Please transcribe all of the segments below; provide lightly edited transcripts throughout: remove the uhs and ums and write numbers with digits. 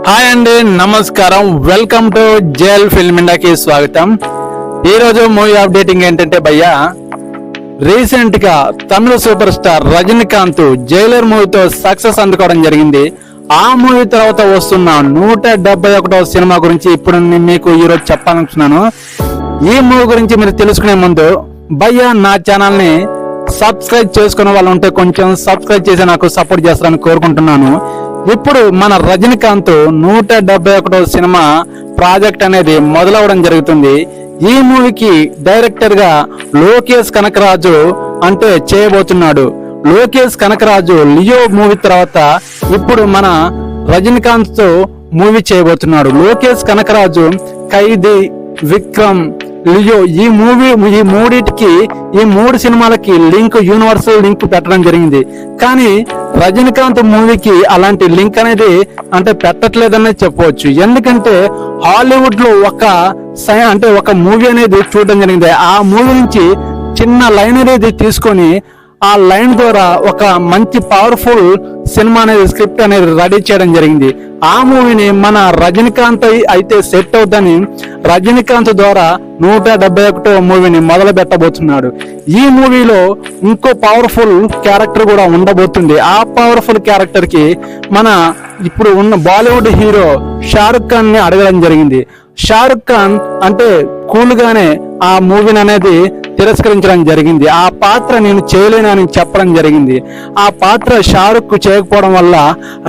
Hi అండి, నమస్కారం. Welcome to JL film ఇండియాకి స్వాగతం. ఈరోజు మూవీ అప్డేటింగ్ ఏంటంటే భయ్యా, రీసెంట్ గా తమిళ సూపర్ స్టార్ రజనీకాంత్ జైలర్ మూవీతో సక్సెస్ అందుకోవడం జరిగింది. ఆ మూవీ తర్వాత వస్తున్న 171వ సినిమా గురించి ఇప్పుడు నేను మీకు ఈరోజు చెప్పాలనుకుంటున్నాను. ఈ మూవీ గురించి మీరు తెలుసుకునే ముందు భయ్యా నా ఛానల్ ని సబ్స్క్రైబ్ చేసుకునే వాళ్ళు ఉంటే కొంచెం సబ్స్క్రైబ్ చేసి నాకు సపోర్ట్ చేస్తారని కోరుకుంటున్నాను. ఇప్పుడు మన రజనీకాంత్ 171వ సినిమా ప్రాజెక్ట్ అనేది మొదలవడం జరుగుతుంది. ఈ మూవీకి డైరెక్టర్ గా లోకేష్ కనకరాజు అంటే చేయబోతున్నాడు. లోకేష్ కనకరాజు లియో మూవీ తర్వాత ఇప్పుడు మన రజనీకాంత్ తో మూవీ చేయబోతున్నాడు. లోకేష్ కనకరాజు ఖైదీ, విక్రమ్, లియో ఈ మూడిటికి ఈ 3 సినిమాలకి లింక్, యూనివర్సల్ లింక్ పెట్టడం జరిగింది. కానీ రజనీకాంత్ మూవీకి అలాంటి లింక్ అనేది అంటే పెట్టట్లేదనే చెప్పవచ్చు. ఎందుకంటే హాలీవుడ్ లో ఒక మూవీ అనేది చూడడం జరిగింది. ఆ మూవీ నుంచి చిన్న లైన్ అనేది తీసుకొని ఆ లైన్ ద్వారా ఒక మంచి పవర్ఫుల్ సినిమా అనేది స్క్రిప్ట్ అనేది రెడీ చేయడం జరిగింది. ఆ మూవీని మన రజనీకాంత్ అయితే సెట్ అవుతుందని రజనీకాంత్ ద్వారా 171వ మూవీని మొదలు పెట్టబోతున్నాడు. ఈ మూవీలో ఇంకో పవర్ఫుల్ క్యారెక్టర్ కూడా ఉండబోతుంది. ఆ పవర్ఫుల్ క్యారెక్టర్ కి మన ఇప్పుడు ఉన్న బాలీవుడ్ హీరో షారుఖ్ ఖాన్ ని అడగడం జరిగింది. షారుఖ్ ఖాన్ అంటే కూల్ గానే ఆ మూవీని అనేది తిరస్కరించడం జరిగింది. ఆ పాత్ర నేను చేయలేనని చెప్పడం జరిగింది. ఆ పాత్ర షారుఖ్ చేయకపోవడం వల్ల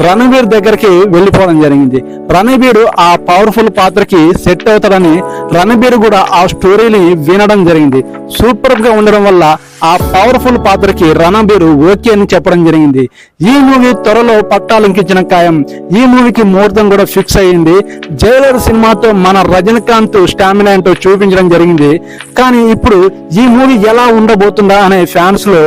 రణబీర్ దగ్గరికి వెళ్ళిపోవడం జరిగింది. రణబీర్ ఆ పవర్ఫుల్ పాత్రకి సెట్ అవుతాడని రణబీర్ కూడా ఆ స్టోరీని వినడం జరిగింది. సూపర్ గా ఉండడం వల్ల ఆ పవర్ఫుల్ పాత్రకి రణబీర్ ఓకే అని చెప్పడం జరిగింది. ఈ మూవీ త్వరలో పట్టాలింకించిన ఖాయం. ఈ మూవీకి ముహూర్తం కూడా ఫిక్స్ అయ్యింది. జైలర్ సినిమాతో మన రజనీకాంత్ స్టామినా ఏంటో చూపించడం జరిగింది. కానీ ఇప్పుడు ఈ మూవీ ఎలా ఉండబోతుందా అనే ఫ్యాన్స్ లో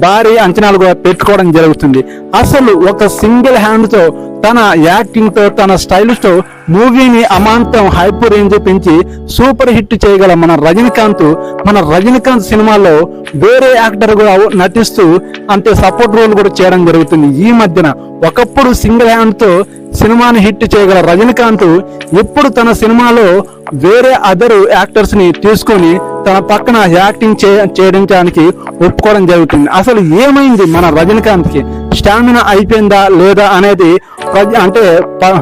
భారీ అంచనాలు కూడా పెట్టుకోవడం జరుగుతుంది. అసలు ఒక సింగిల్ హ్యాండ్ తో తన యాక్టింగ్ తో తన స్టైల్స్ తో మూవీని అమాంతం హైప్ రేంజ్ పెంచి సూపర్ హిట్ చేయగల మన రజనీకాంత్ సినిమాలో వేరే యాక్టర్ కూడా నటిస్తూ అంటే సపోర్ట్ రోల్ కూడా చేయడం జరుగుతుంది. ఈ మధ్యన ఒకప్పుడు సింగిల్ హ్యాండ్ తో సినిమాని హిట్ చేయగల రజనీకాంత్ ఇప్పుడు తన సినిమాలో వేరే అదర్ యాక్టర్స్ ని తీసుకొని తన పక్కన యాక్టింగ్ చేయడానికి ఒప్పుకోవడం జరుగుతుంది. అసలు ఏమైంది మన రజనీకాంత్ కి? స్టామినా అయిపోయిందా లేదా అనేది అంటే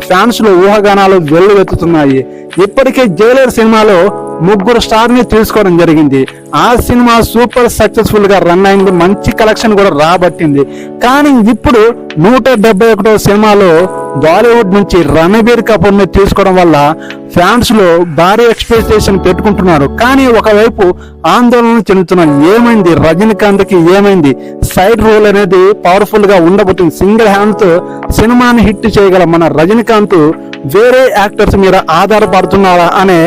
ఫ్యాన్స్ లో ఊహాగానాలు వెల్లువెత్తుతున్నాయి. ఇప్పటికే జైలర్ సినిమాలో 3 స్టార్ ని తీసుకోవడం జరిగింది. ఆ సినిమా సూపర్ సక్సెస్ఫుల్ గా రన్ అయింది, మంచి కలెక్షన్ కూడా రాబట్టింది. కానీ ఇప్పుడు 171వ సినిమాలో బాలీవుడ్ నుంచి రణబీర్ కపూర్ ని తీసుకోవడం వల్ల ఫ్యాన్స్ లో భారీ ఎక్స్పెక్టేషన్ పెట్టుకుంటున్నారు. కానీ ఒకవైపు ఆందోళన చెందుతున్నారు. ఏమైంది రజనీకాంత్ కి? ఏమైంది? సైడ్ రోల్ అనేది పవర్ఫుల్ గా ఉండబోతుంది. సింగిల్ హ్యాండ్ తో సినిమాని హిట్ చేయగల మన రజనీకాంత్ వేరే యాక్టర్స్ మీద ఆధారపడుతున్నారా అనే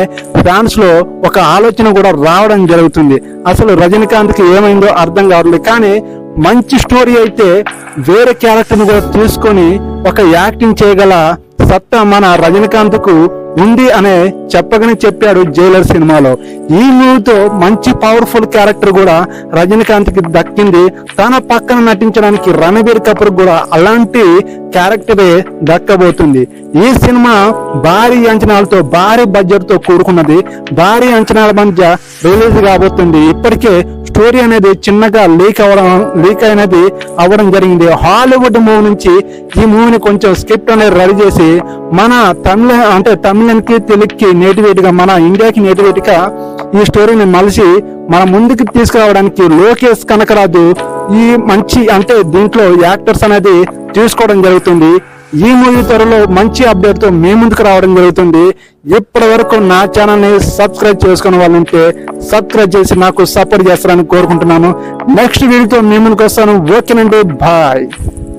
ఫ్యాన్స్ లో ఒక ఆలోచన కూడా రావడం జరుగుతుంది. అసలు రజనీకాంత్ కి ఏమైందో అర్థం కావట్లేదు. కానీ మంచి స్టోరీ అయితే వేరే క్యారెక్టర్ ని కూడా తీసుకొని ఒక యాక్టింగ్ చేయగల సత్తా మన రజనీకాంత్ కు ఉంది అనే చెప్పాడు జైలర్ సినిమాలో. ఈ మూవీతో మంచి పవర్ఫుల్ క్యారెక్టర్ కూడా రజనీకాంత్ కి దక్కింది. తన పక్కన నటించడానికి రణబీర్ కపూర్ కూడా అలాంటి క్యారెక్టరే దక్కబోతుంది. ఈ సినిమా భారీ అంచనాలతో, భారీ బడ్జెట్ తో కూడుకున్నది. భారీ అంచనాల మధ్య రిలీజ్ కాబోతుంది. ఇప్పటికే స్టోరీ అనేది చిన్నగా లీక్ అవ్వడం జరిగింది. హాలీవుడ్ మూవీ నుంచి ఈ మూవీని కొంచెం స్క్రిప్ట్ అనేది రెడీ చేసి మన తమిళకి తెలుగుకి నేటివేట్ గా, మన ఇండియాకి నేటివేట్ గా ఈ స్టోరీని మలిసి మన ముందుకు తీసుకురావడానికి లోకేష్ కనకరాజు ఈ మంచి దీంట్లో యాక్టర్స్ అనేది తీసుకోవడం జరుగుతుంది. ఈ మూవీ త్వరలో మంచి అప్డేట్ తో మీ ముందుకు రావడం జరుగుతుంది. ఇప్పటి వరకు నా ఛానల్ ని సబ్స్క్రైబ్ చేసుకునే వాళ్ళు ఉంటే సబ్స్క్రైబ్ చేసి నాకు సపోర్ట్ చేస్తారని కోరుకుంటున్నాను. నెక్స్ట్ వీడియోతో మీ ముందుకు వస్తాను. ఓకేనండి, బాయ్.